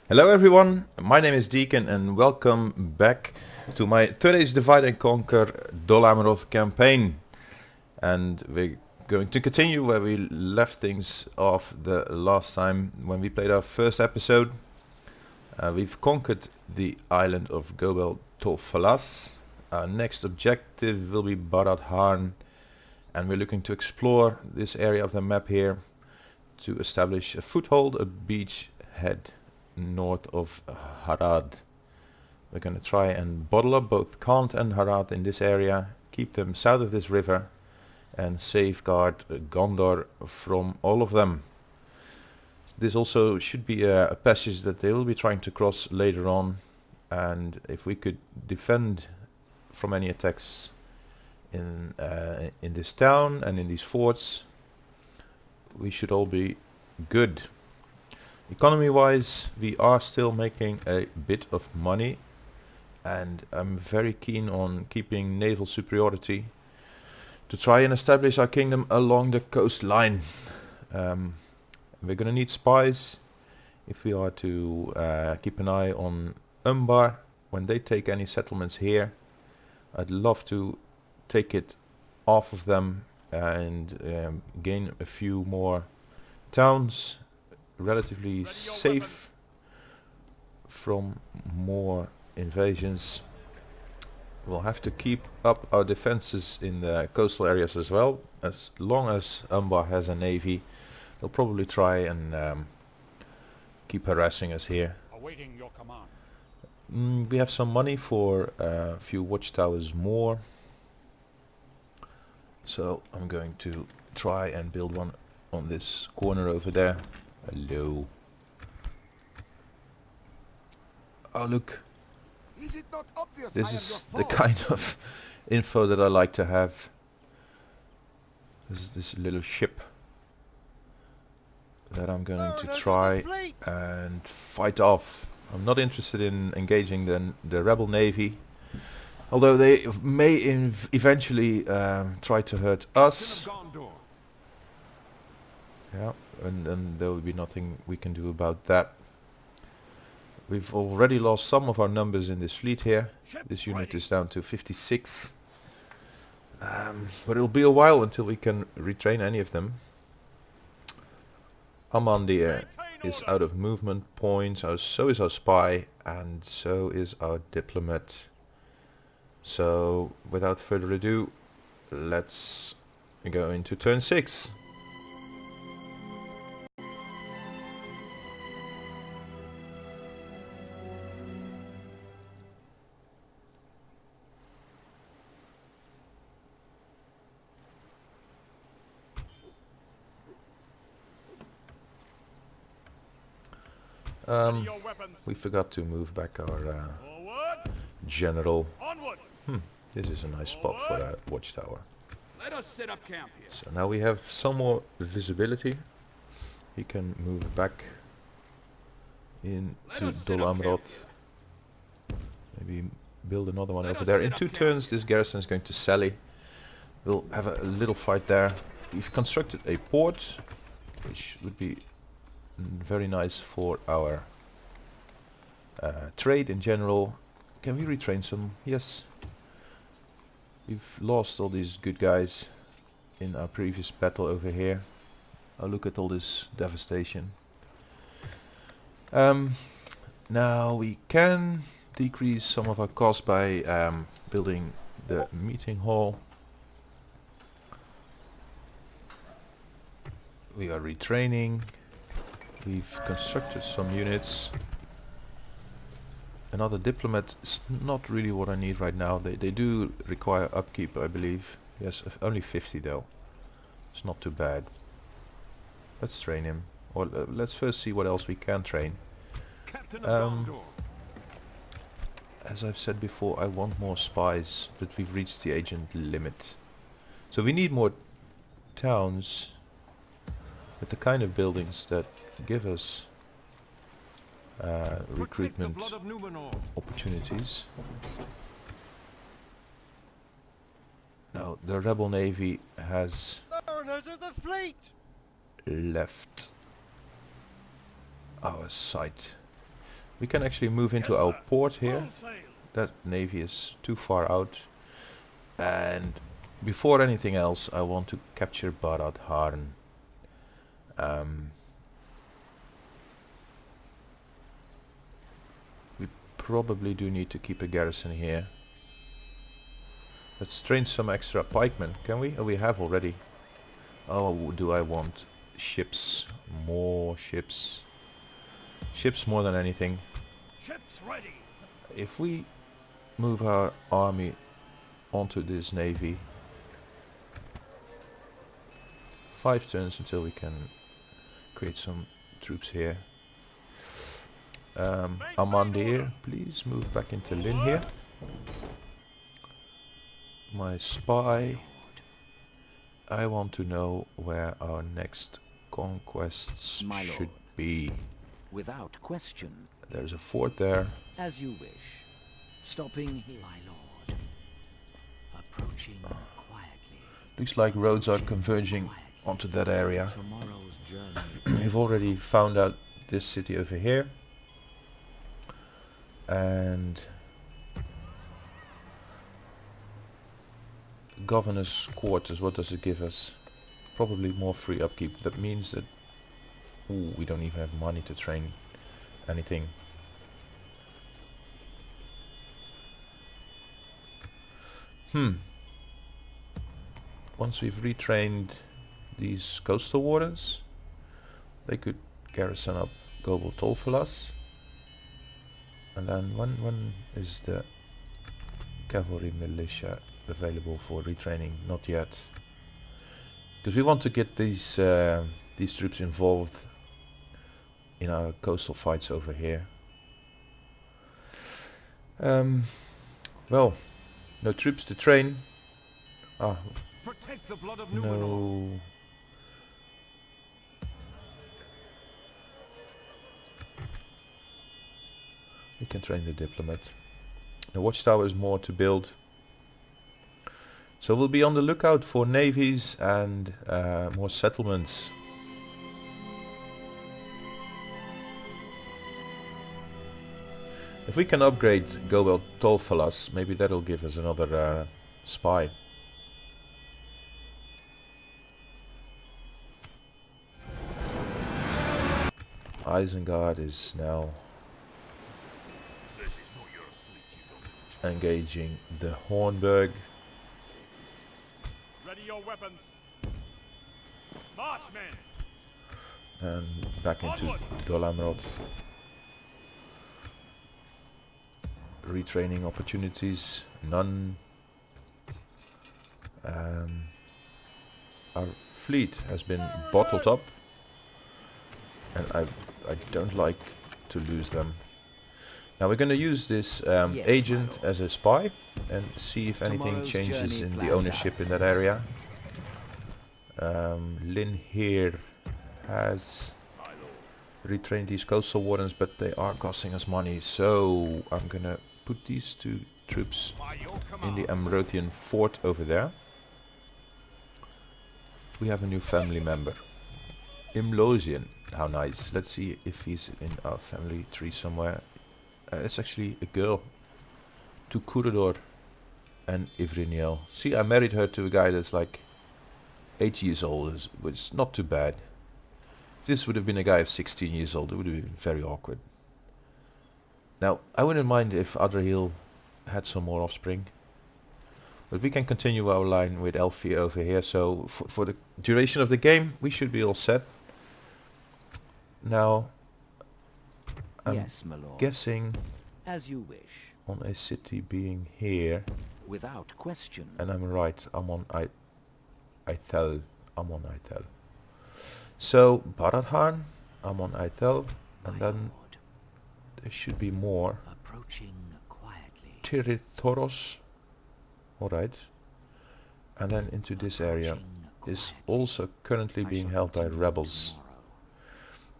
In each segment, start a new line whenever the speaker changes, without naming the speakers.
Hello everyone, my name is Deacon and welcome back to my Third Age Divide and Conquer Dol Amroth campaign. And we're going to continue where we left things off the last time when we played our first episode. We've conquered the island of Gobel Tolfalas. Our next objective will be Barad Harn, and we're looking to explore this area of the map here to establish a foothold, a beachhead north of Harad. We're going to try and bottle up both Kant and Harad in this area, keep them south of this river and safeguard Gondor from all of them. This also should be a passage that they will be trying to cross later on, and if we could defend from any attacks in this town and in these forts, we should all be good. Economy wise, we are still making a bit of money, and I'm very keen on keeping naval superiority to try and establish our kingdom along the coastline. We're gonna need spies if we are to keep an eye on Umbar when they take any settlements here. I'd love to take it off of them and gain a few more towns relatively safe from more invasions. We'll have to keep up our defenses in the coastal areas as well. As long as Umbar has a navy, they'll probably try and keep harassing us here.
Awaiting your command.
We have some money for a few watchtowers more, so I'm going to try and build one on this corner over there. Hello. Oh look,
Is it not obvious
this
I am
is
your
the
foe?
kind of info that I like to have. This is this little ship that I'm going to try and fight off. I'm not interested in engaging the rebel navy, although they may eventually try to hurt us. Yeah, and there will be nothing we can do about that. We've already lost some of our numbers in this fleet here. This unit is down to 56. But it'll be a while until we can retrain any of them. Amandir is out of movement points, so is our spy, and so is our diplomat. So without further ado, let's go into turn 6. We forgot to move back our general.
Onward.
This is a nice spot for a watchtower.
Let us set up camp here.
So now we have some more visibility. We can move back into Dol Amroth. Maybe build another one over there. In 2 turns this garrison is going to sally. We'll have a little fight there. We've constructed a port, which would be very nice for our trade in general. Can we retrain some? Yes. We've lost all these good guys in our previous battle over here. Oh, look at all this devastation. Now we can decrease some of our costs by building the meeting hall. We are retraining. We've constructed some units. Another diplomat is not really what I need right now. They do require upkeep, I believe. Yes, only 50 though. It's not too bad. Let's train him. Or let's first see what else we can train. As I've said before, I want more spies, but we've reached the agent limit. So we need more towns with the kind of buildings that give us recruitment opportunities. Now the rebel navy has left our sight. We can actually move into
Yes,
our
sir.
port here.
Full sail.
That navy is too far out. And before anything else, I want to capture Barad Harn. We probably do need to keep a garrison here. Let's train some extra pikemen, can we? Oh, we have already. Oh, do I want ships? More ships. Ships more than anything.
Ships ready.
If we move our army onto this navy, 5 turns until we can create some troops here. Amandir, please move back into Lynn here. My spy. I want to know where our next conquests
My
should
lord.
be.
Without question.
There's a fort there.
As you wish. Stopping here, my lord. Approaching quietly.
Looks like roads are converging onto that area.
Tomorrow's journey.
We've already found out this city over here. And governor's quarters, what does it give us? Probably more free upkeep. That means that we don't even have money to train anything. Once we've retrained these coastal wardens, they could garrison up Global Tolfalas. And then when is the cavalry militia available for retraining? Not yet, because we want to get these troops involved in our coastal fights over here. Well, no troops to train.
Protect the blood of
No. We can train the diplomat. The watchtower is more to build. So we'll be on the lookout for navies and more settlements. If we can upgrade Gobel Tolfalas, maybe that'll give us another spy. Isengard is now engaging the Hornburg.
Ready your weapons. March, men.
And back into
Onward.
Dol Amroth. Retraining opportunities, none. Our fleet has been bottled up, and I don't like to lose them. Now we're going to use this
Yes,
agent
my lord.
as a spy and see if anything
Tomorrow's
changes
journey
in the
planned
ownership
out.
in that area. Lynn here has retrained these coastal wardens, but they are costing us money, so I'm gonna put these 2 troops
By your
in the
command.
Amrothian fort over there. We have a new family member, Imlosian. How nice. Let's see if he's in our family tree somewhere. It's actually a girl, to Kurador and Ivriniel. See, I married her to a guy that's like 8 years old, which is not too bad. If this would have been a guy of 16 years old, it would have been very awkward. Now, I wouldn't mind if Adrahil had some more offspring. But we can continue our line with Elfie over here, so for the duration of the game, we should be all set. Now, I'm
Yes, my lord.
guessing
As you wish.
on a city being here,
Without question.
and I'm right, I'm on Ithel. I'm on Ithel. So, Baradhan, I'm on Ithel, and
My
then
lord.
there should be more.
Approaching quietly.
Tirithoros, alright. And then into this area
Approaching
is
quietly.
also currently
I
being
shall
held by
continue
rebels.
tomorrow.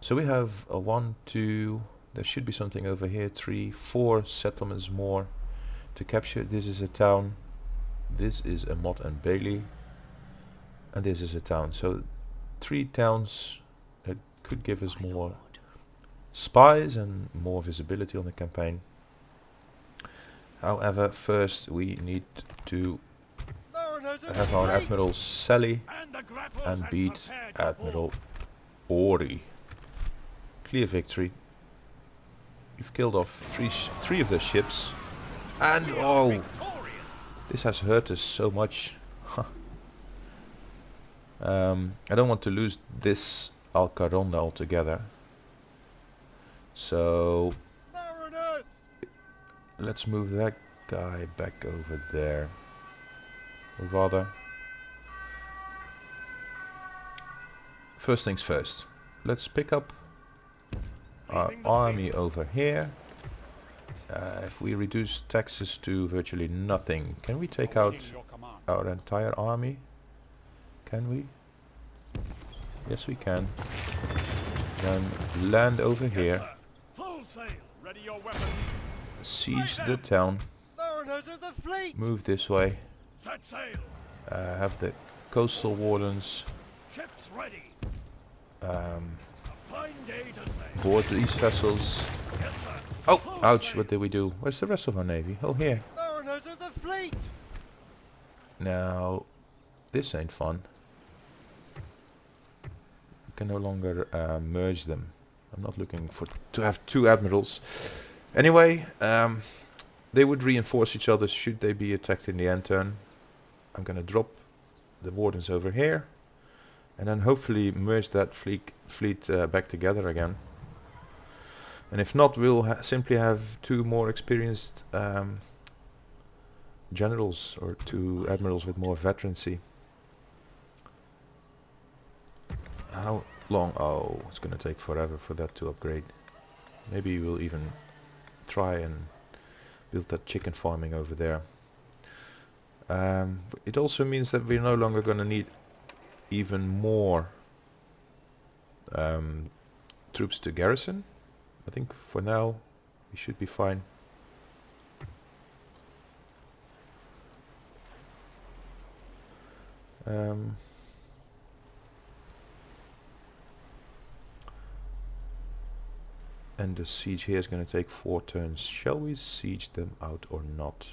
So we have a 1, 2, there should be something over here, 3, 4 settlements more to capture. This is a town, this is a Mott and Bailey, and this is a town. So 3 towns that could give us
My
more
lord.
spies and more visibility on the campaign. However, first we need to have our Admiral Sally and beat Admiral Ori. Clear victory. We've killed off three of their ships, and oh, this has hurt us so much. I don't want to lose this Alcaronda altogether, so let's move that guy back over there. Or rather, first things first, let's pick up our army over here. If we reduce taxes to virtually nothing, can we take out our entire army? Can we? Yes, we can. Then land over here,
Full sail. Ready your weapons.
siege the town, move this way,
Set sail.
have the coastal wardens
Ships ready.
um,
A fine day to sail.
board these vessels.
Yes, sir.
Oh,
Full
ouch,
sail.
what did we do? Where's the rest of our navy? Oh, here. Now, this ain't fun. We can no longer merge them. I'm not looking to have two admirals. Anyway, they would reinforce each other should they be attacked in the end turn. I'm gonna drop the wardens over here, and then hopefully merge that fleet back together again. And if not, we'll simply have two more experienced generals, or two admirals with more veterancy. How long? Oh, it's gonna take forever for that to upgrade. Maybe we'll even try and build that chicken farming over there. It also means that we're no longer gonna need even more troops to garrison. I think for now we should be fine. And the siege here is going to take 4 turns. Shall we siege them out or not?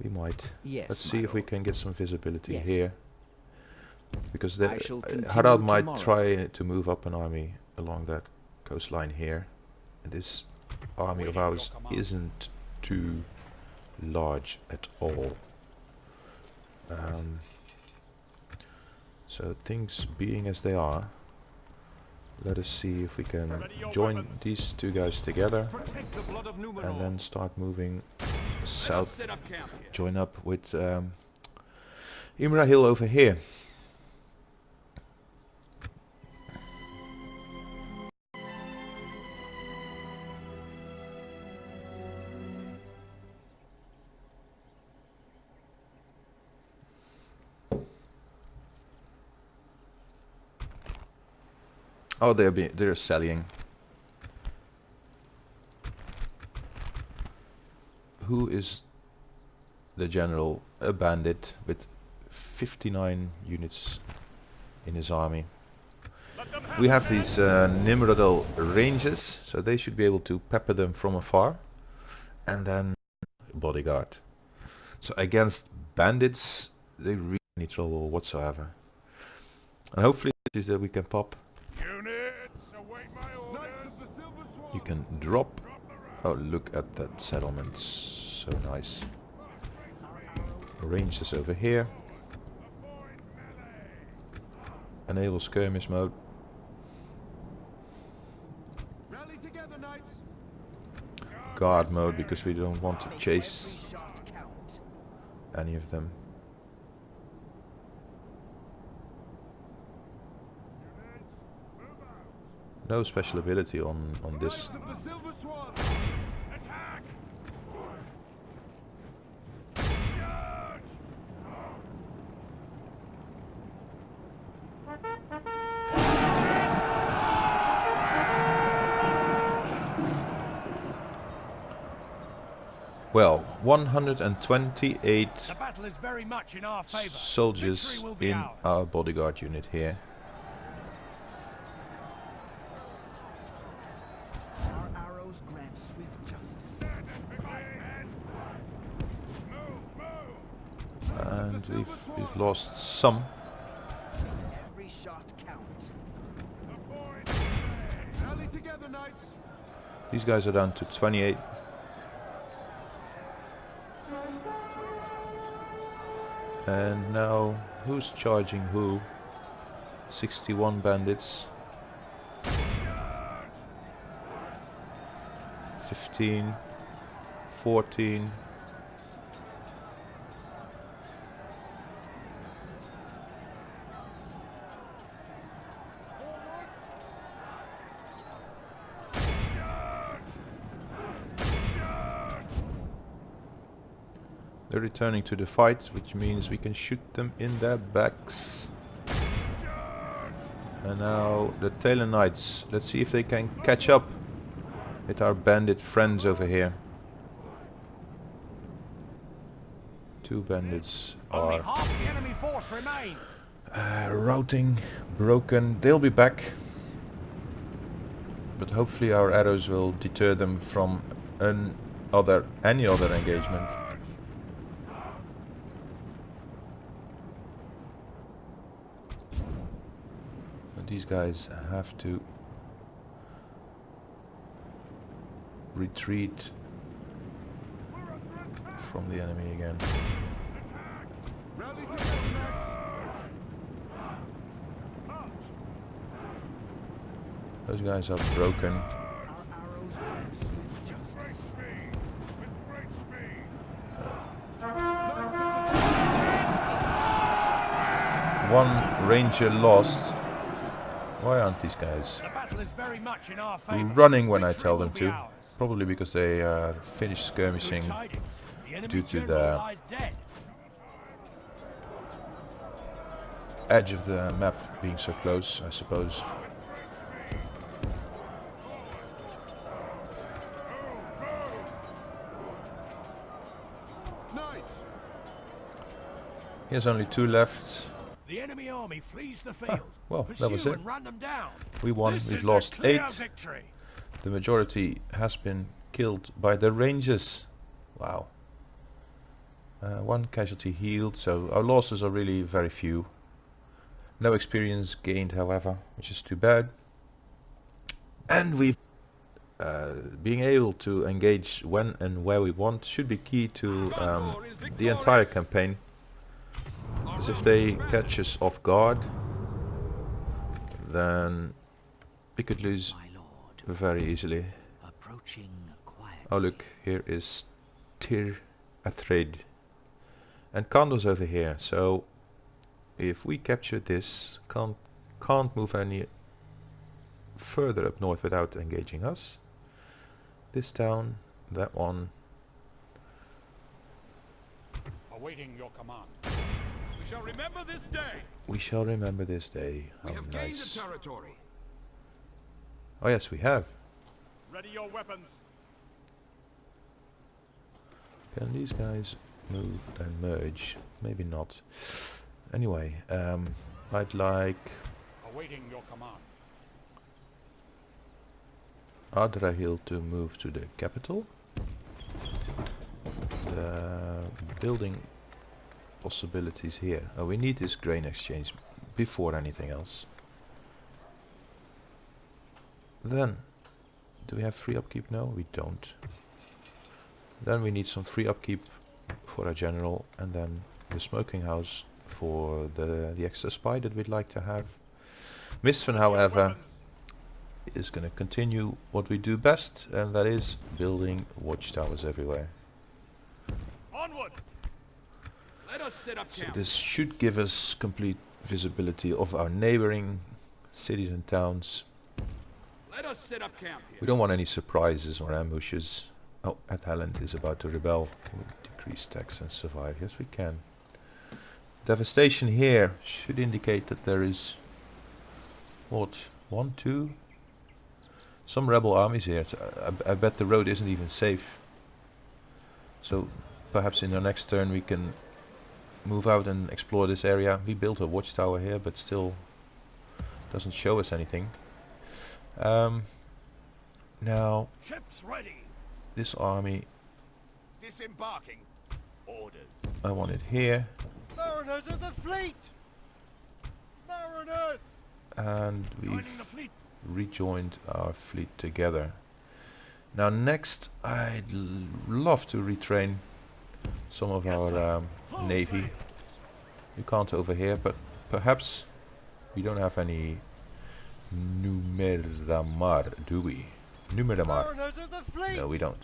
We might.
Yes,
Let's see if we can get some visibility
Yes.
here. Because the
I shall continue
Harald might
tomorrow.
try to move up an army along that coastline here. And this army of ours isn't too large at all. So things being as they are, let us see if we can join these two guys together
Protect the blood of Numenor.
and then start moving
Let us
south.
set up camp here.
Join up with Imrahil over here. Oh, they're sallying. Who is the general? A bandit with 59 units in his army.
Let them have
We have
it.
these Nimrodel ranges, so they should be able to pepper them from afar. And then bodyguard. So against bandits, they really need trouble whatsoever. And hopefully this is that we can pop.
Units, await my orders.
You can drop. Oh, look at that settlement. So nice. Arrange this over here. Enable skirmish mode.
Rally together, knights.
Guard mode, because we don't want to chase any of them. No special ability on this.
Knights of the Silver Swan. Attack. Charge.
Well, 128
The battle is very much in our favor.
soldiers
Victory will be
in
ours.
our bodyguard unit here. and we've lost some.
Every shot counts.
Rally together, knights.
These guys are down to 28. And now, who's charging who? 61 bandits. 15. 14. They're returning to the fight, which means we can shoot them in their backs. And now the Tailor Knights. Let's see if they can catch up with our bandit friends over here. Two bandits
Only
are
half the enemy force remains.
routing, broken. They'll be back. But hopefully our arrows will deter them from any other engagement. These guys have to retreat from the enemy again.
Rally together, knights.
Those guys are broken.
Our arrows grant swift justice.
With great speed.
One ranger lost. Why aren't these guys
The battle is very much in our favor.
running when I
Victory
tell
will
them
be
to?
ours.
Probably because they finished skirmishing
Good tidings. The enemy
due to
general
the
lies dead.
edge of the map being so close, I suppose.
Knights.
Here's only two left.
The enemy army flees the field.
well,
Pursue
that was it.
and run them down.
We won,
This
we've
is
lost
a clear
8.
victory.
The majority has been killed by the rangers. Wow. One casualty healed, so our losses are really very few. No experience gained, however, which is too bad. And we've being able to engage when and where we want should be key to the entire campaign. Because if they catch us off guard, then we could lose
My lord,
very easily.
approaching quietly.
Oh look, here is Tir Atred. And Kando's over here, so if we capture this, can't move any further up north without engaging us. This town, that one.
Awaiting your command. We shall remember this day.
We shall remember this day.
We
How
have gained
nice.
a territory.
Oh yes, we have.
Ready your weapons.
Can these guys move and merge? Maybe not. Anyway, I'd like
Awaiting your command.
Adrahil to move to the capital. The building possibilities here. Oh, we need this grain exchange before anything else. Then, do we have free upkeep? No, we don't. Then we need some free upkeep for our general, and then the smoking house for the extra spy that we'd like to have. Mistvan, however, is going to continue what we do best, and that is building watchtowers everywhere.
Onward.
Let us set up
So
camp.
this should give us complete visibility of our neighboring cities and towns.
Let us set up camp
We
here.
don't want any surprises or ambushes. Oh, Athaland is about to rebel. Can we decrease tax and survive? Yes, we can. Devastation here should indicate that there is, what, 1, 2? Some rebel armies here. So I bet the road isn't even safe. So perhaps in our next turn we can move out and explore this area. We built a watchtower here, but still doesn't show us anything. Now
Ships ready.
this army,
Disembarking. Orders.
I want it here.
Mariners of the fleet! Mariners!
And
Joining
we've
the fleet.
rejoined our fleet together. Now next, I'd love to retrain some of our
Full
navy.
sail.
You can't over here, but perhaps we don't have any Numeramar, do we? Numeramar.
Mariners of the fleet!
No, we don't.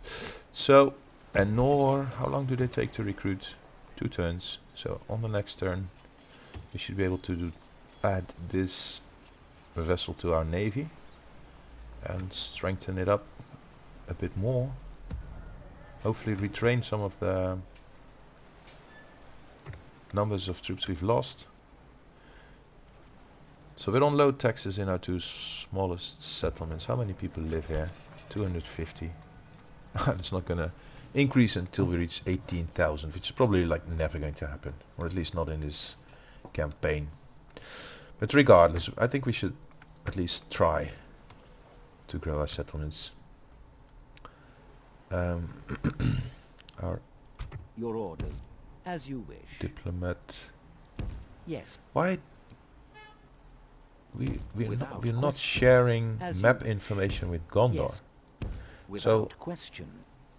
So, and nor, how long do they take to recruit? 2 turns. So on the next turn, we should be able to add this vessel to our navy and strengthen it up a bit more. Hopefully retrain some of the numbers of troops we've lost. So we'll unload taxes in our 2 smallest settlements. How many people live here? 250. It's not gonna increase until we reach 18,000, which is probably like never going to happen, or at least not in this campaign. But regardless, I think we should at least try to grow our settlements. Our
Your orders. As you wish.
diplomat.
Yes.
Why? We're
Without
not
question.
sharing
As
map
you-
information with Gondor.
Yes. Without question.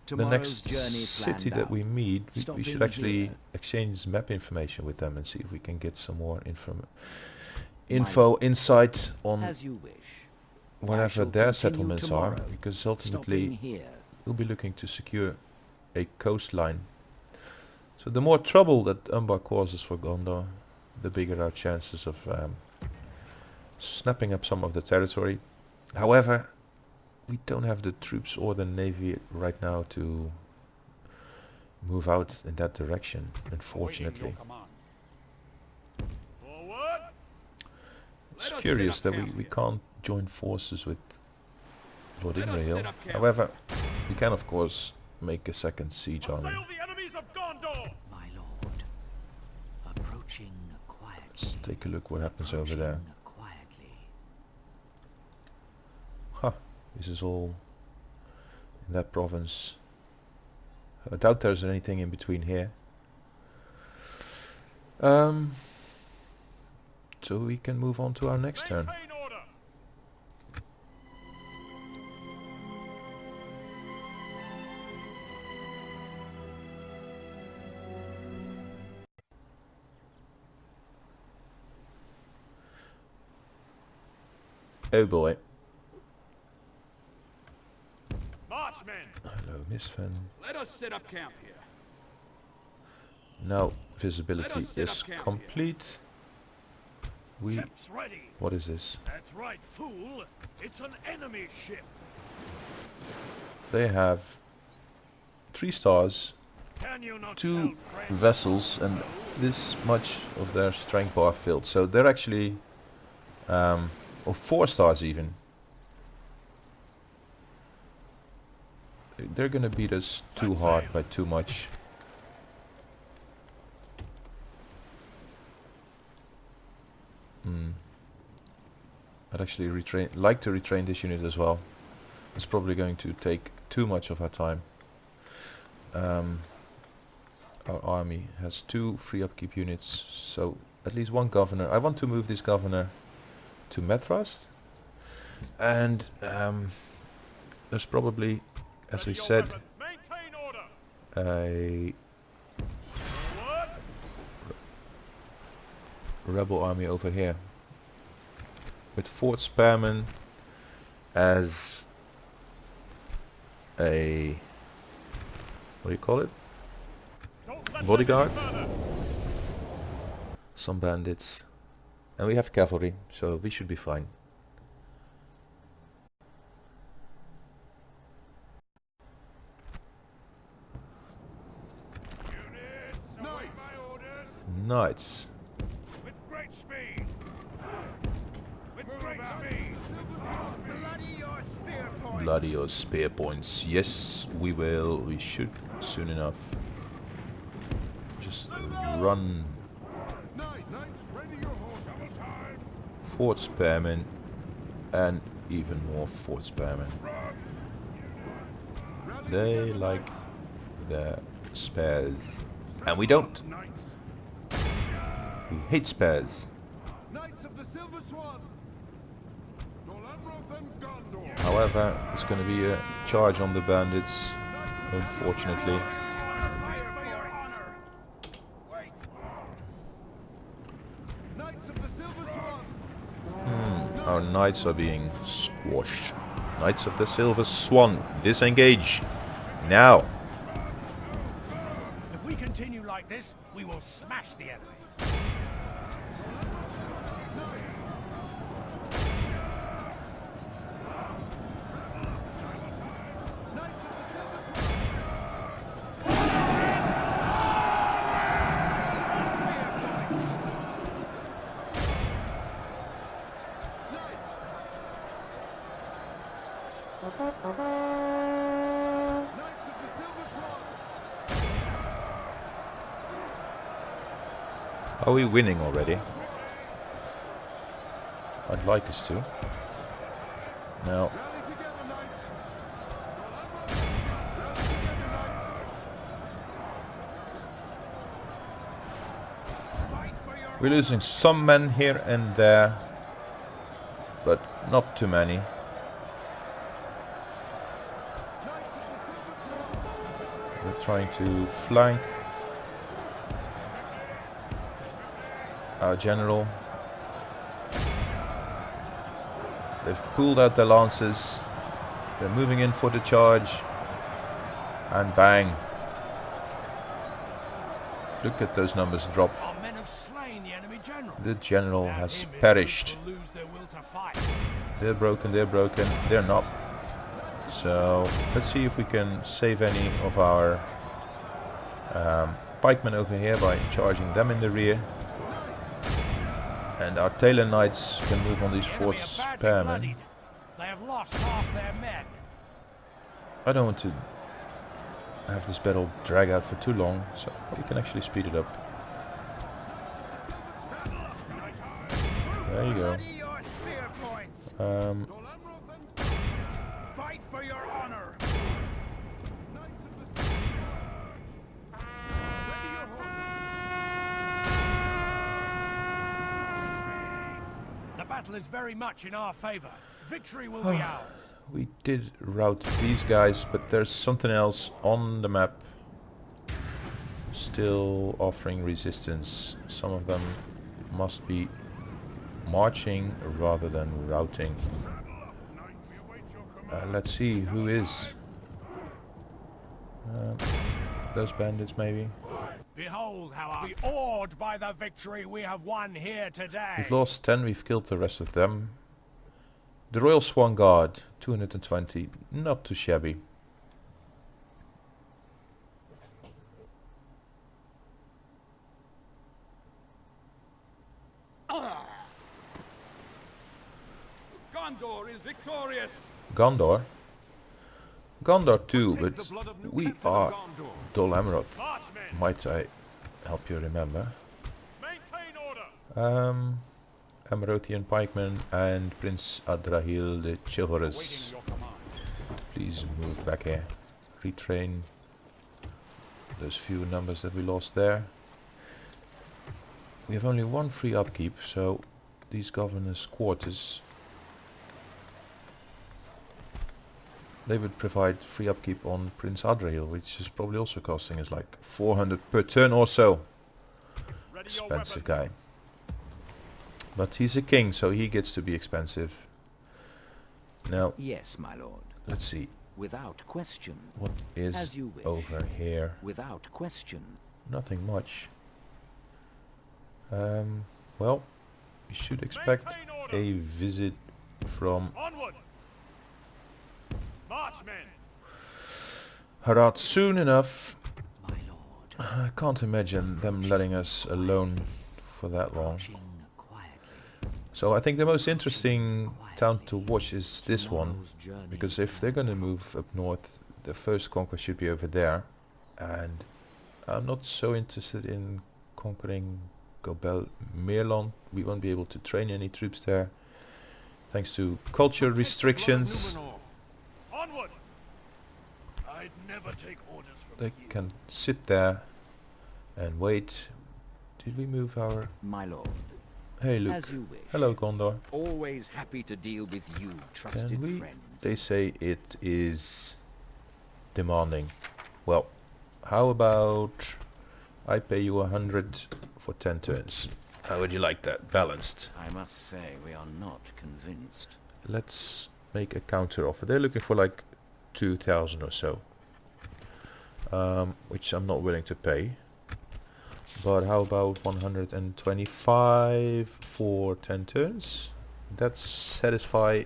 The
Tomorrow's
next
journey
city
planned
that
out.
we meet, we
Stopping
should actually
here.
exchange map information with them and see if we can get some more
My-
insight on
As you wish. I
whatever
shall
their
continue
settlements are,
tomorrow,
because
Stopping
ultimately
here.
we'll be looking to secure a coastline. So the more trouble that Umbar causes for Gondor, the bigger our chances of snapping up some of the territory. However, we don't have the troops or the navy right now to move out in that direction,
Awaiting
unfortunately.
your command. Forward.
It's
Let us
curious
set
that
up
we
camp here.
can't join forces with Lord
Let us
Imrahil.
set up camp.
However, we can of course make a second siege army.
Assail the enemies of Gondor.
My lord. Approaching quietly.
Let's take a look what happens over there.
Approaching quietly.
Huh, this is all in that province. I doubt there's anything in between here. So we can move on to our next turn.
Maintain order.
Oh boy.
Marchmen.
Hello, Miss Fen.
Let us set up camp here.
Now visibility
set
is
up camp here.
complete. We...
Ships ready.
What is this?
That's right, fool. It's an enemy ship.
They have 3 stars,
Can you not
2
tell friends?
vessels, and this much of their strength bar filled. So they're actually, or 4 stars even. They're gonna beat us too hard by too much. I'd actually like to retrain this unit as well. It's probably going to take too much of our time. Our army has 2 free upkeep units, so at least 1 governor. I want to move this governor to Methrast, and there's probably, as we
Ready your
said,
weapons. Maintain order.
a
Forward.
rebel army over here with Fort Spearman as a, what do you call it?
Don't let
Bodyguard?
them get further.
Some bandits, and we have cavalry, so we should be fine.
Units, await my orders.
Knights.
With great speed. With great speed.
Bloody your spear points!
Bloody your spear points. Yes, we will. We should soon enough. Just run.
Knights, ready your horse. Double time.
Fort Spearman, and even more Fort Spearman. They like their spares, and we don't.
Knights.
He hates spares.
Knights of the Silver Swan. Dol Amroth and Gondor.
However, it's going to be a charge on the bandits, unfortunately.
Fight for your honor.
Wait. Knights of the Silver Swan.
Our knights are being squashed. Knights of the Silver Swan, disengage! Now!
If we continue like this, we will smash the enemy.
Are we winning already? I'd like us to. No. We're losing some men here and there, but not too many. We're trying to flank our general. They've pulled out their lances. They're moving in for the charge. And bang. Look at those numbers drop.
Our men have slain the enemy general.
The general
Now
has
him his
perished.
troops will lose their will to fight.
They're broken, they're not. So let's see if we can save any of our pikemen over here by charging them in the rear. And our tailor knights can move on these
The
four
enemy are badly
spearmen.
bloodied. They have lost half their men.
I don't want to have this battle drag out for too long, so we can actually speed it up. There you go.
Bloody your spear points. Fight for your honor.
The battle is very much in our favor. Victory will be ours.
We did rout these guys, but there's something else on the map still offering resistance. Some of them must be marching rather than routing. Let's see who is. Those bandits maybe.
Behold how we awed by the victory we have won here today.
We've lost 10, we've killed the rest of them. The Royal Swan Guard, 220, not too shabby.
Gondor is victorious.
Gondor? Gondor too,
Take
but
the blood of new
we
captain of
are
Gondor.
Dol Amroth.
Marchmen,
Might I help you remember?
maintain order.
Amrothian pikemen and Prince Adrahil the
Awaiting
Chivalrous.
your command.
Please move back here. Retrain those few numbers that we lost there. We have only one free upkeep, so these governors' quarters, they would provide free upkeep on Prince Adrahil, which is probably also costing us like 400 per turn or so.
Ready your
Expensive
weapons.
guy. But he's a king, so he gets to be expensive. Now,
Yes, my lord.
let's see.
Without question.
What is
As you wish.
over here?
Without question.
Nothing much. Well, we should expect
Maintain order.
a visit from
Onward. Marchmen.
Herat soon enough.
My lord.
I can't imagine them letting us alone for that long.
Approaching quietly.
So I think the most interesting town to watch is this one,
Tomorrow's journey.
because if they're going to move up north, the first conquest should be over there, and I'm not so interested in conquering Gobel Merland. We won't be able to train any troops there, thanks to culture restrictions.
Onward. I'd never take orders from
They
you.
can sit there and wait Did we move our...
My lord.
Hey Luke.
As you wish.
Hello Gondor.
Always happy to deal with you, trusted
Can we...
friends.
They say it is demanding. Well, how about I pay you 100 for 10 turns? How would you like that? Balanced.
I must say we are not convinced.
Let's make a counter offer. They're looking for like 2,000 or so. Which I'm not willing to pay. But how about 125 for 10 turns? That satisfy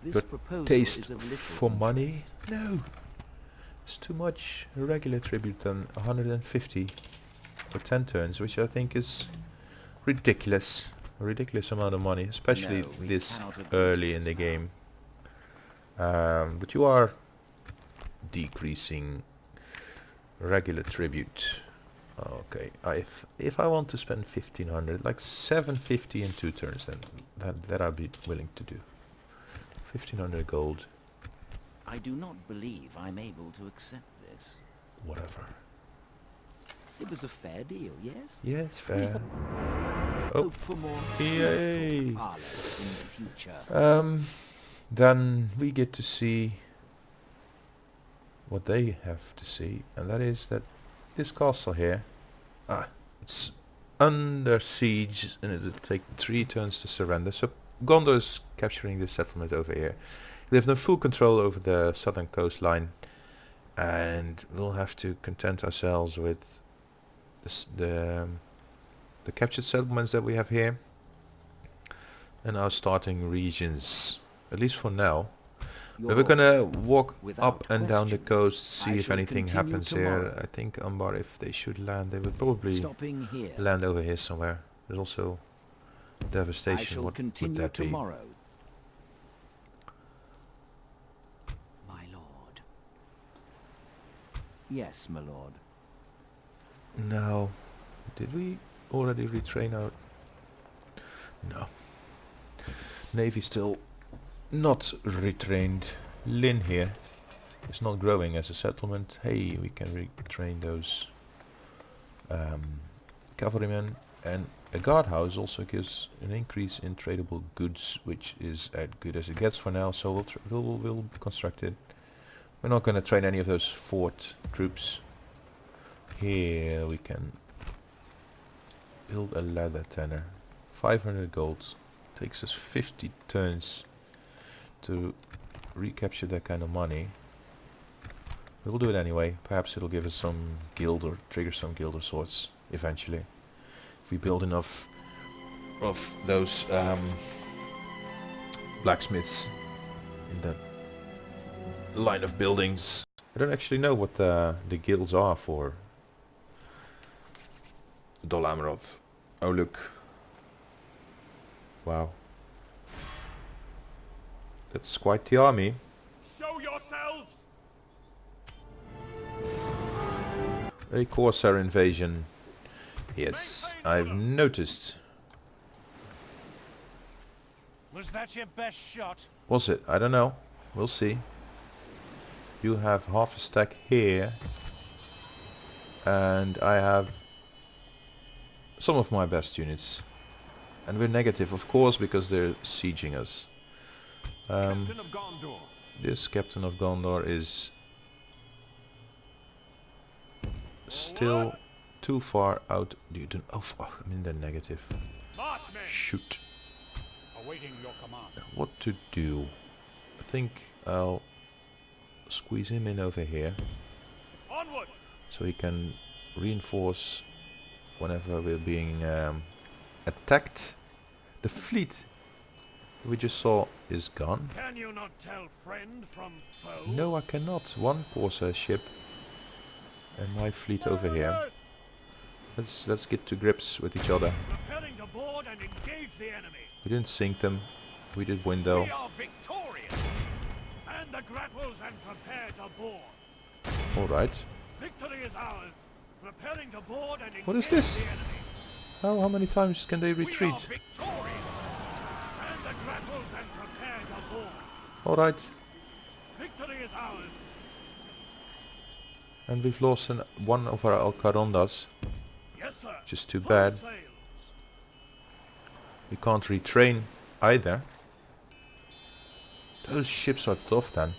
This
your
proposal
taste
is of little
for money?
interest.
No. It's too much. A regular tribute than 150 for 10 turns, which I think is ridiculous. A ridiculous amount of money, especially
No, we
this
cannot agree to
early in
this
the
now.
game. But you are decreasing regular tribute. Okay, if I want to spend 1,500, like 750 in 2 turns, then that I'd be willing to do. 1,500 gold,
I do not believe I'm able to accept this.
whatever.
It was a fair deal, yes?
Yeah, it's fair. Oh,
Hope for more
yay!
fruitful parley in the future.
Then we get to see what they have to see, and that is that this castle here, it's under siege, and it'll take 3 turns to surrender. So Gondor is capturing this settlement over here. They have no full control over the southern coastline, and we'll have to content ourselves with the captured settlements that we have here, and our starting regions, at least for now. But we're gonna walk up and down the coast, see if anything happens here. I think Umbar, if they should land, they would probably
Stopping here.
land over here somewhere. There's also
I
devastation.
shall
What would
continue
that be?
tomorrow. My lord. Yes, my lord.
No. Did we already retrain our... No. Navy still not retrained. Lynn here is not growing as a settlement. Hey, we can retrain those cavalrymen, and a guardhouse also gives an increase in tradable goods, which is as good as it gets for now. So we'll construct it. We're not going to train any of those fort troops. Here we can build a ladder tenor. 500 gold. Takes us 50 turns to recapture that kind of money. We'll do it anyway. Perhaps it'll give us some guild or trigger some guild of sorts eventually. If we build enough of those blacksmiths in that line of buildings. I don't actually know what the guilds are for Dol Amroth. Oh look. Wow. That's quite the army.
Show yourselves!
A Corsair invasion. Yes, I've noticed.
Was that your best shot?
Was it? I don't know. We'll see. You have half a stack here. And I have some of my best units. And we're negative, of course, because they're sieging us.
Captain of Gondor.
This Captain of Gondor is still too far out. Oh, fuck, I'm in the negative.
Marchmen!
Shoot.
Awaiting your command.
What to do? I think I'll squeeze him in over here,
Onward!
so he can reinforce whenever we're being attacked. The fleet we just saw is gone.
Can you not tell friend from foe?
No, I cannot. One Corsair ship and my fleet over here. Let's get to grips with each other.
Repelling to board and engage the enemy.
We didn't sink them. We did window.
We are victorious. And the grapples and prepare to board.
All right.
Victory is ours. Repelling to board and engage
What is this?
the enemy.
How many times can they
We
retreat?
are victorious. And the grapples and prepare to board.
All right.
Victory is ours.
And we've lost one of our Alcarondas.
Yes, sir.
Just too
Full
bad.
sails.
We can't retrain either. Those ships are tough then.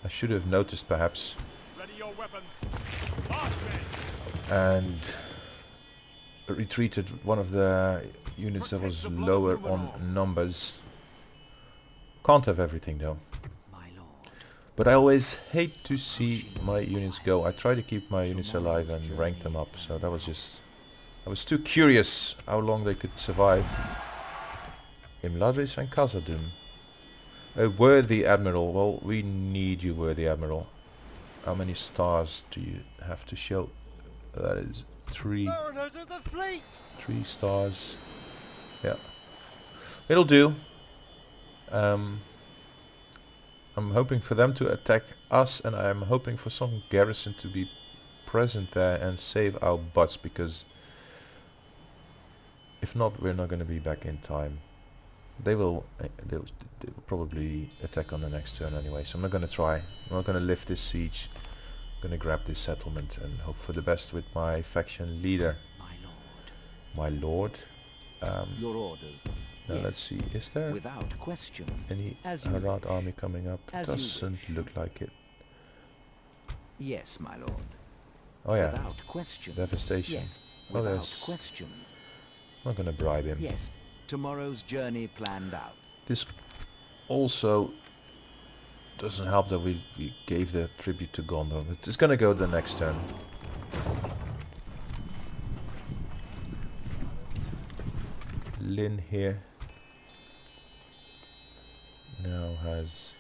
I should have noticed perhaps.
Ready your weapons. March me.
And retreated one of the units that was lower on numbers. Can't have everything though.
My lord.
But I always hate to see my units go. I try to keep my units alive and rank them up. So that was just... I was too curious how long they could survive. Imladris and Khazad-dûm. A worthy admiral. Well, we need you, worthy admiral. How many stars do you have to show? That is 3.
Mariners of the fleet!
3 stars. Yeah. It'll do. I'm hoping for them to attack us, and I'm hoping for some garrison to be present there and save our butts, because if not, we're not going to be back in time. They'll probably attack on the next turn anyway, so I'm not going to try. I'm not going to lift this siege. I'm going to grab this settlement and hope for the best with my faction leader.
My lord.
My lord.
Your orders.
Now
Yes.
let's see, is there
Without question.
any
As you
Harad
wish.
army coming up?
As you
Doesn't look like it.
Yes, my lord.
Oh yeah,
Without question.
devastation.
Yes.
Oh,
Without
there's-
question.
I'm not gonna bribe him.
Yes. Tomorrow's journey planned out.
This also doesn't help that we gave the tribute to Gondor, but it's gonna go the next turn. Lynn here now has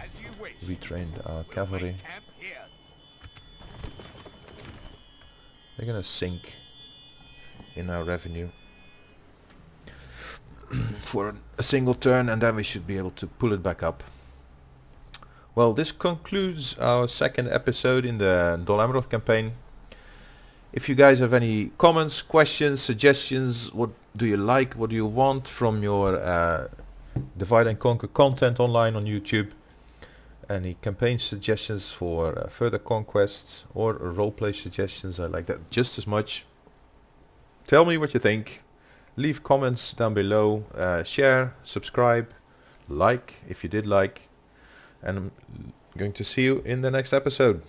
As you wish.
retrained our
We'll
cavalry.
make camp here.
They're gonna sink in our revenue for a single turn, and then we should be able to pull it back up. Well, this concludes our second episode in the Dol Amroth campaign. If you guys have any comments, questions, suggestions, what do you like, what do you want from your Divide and Conquer content online on YouTube, any campaign suggestions for further conquests, or roleplay suggestions, I like that just as much. Tell me what you think. Leave comments down below, share, subscribe, like if you did like, and I'm going to see you in the next episode.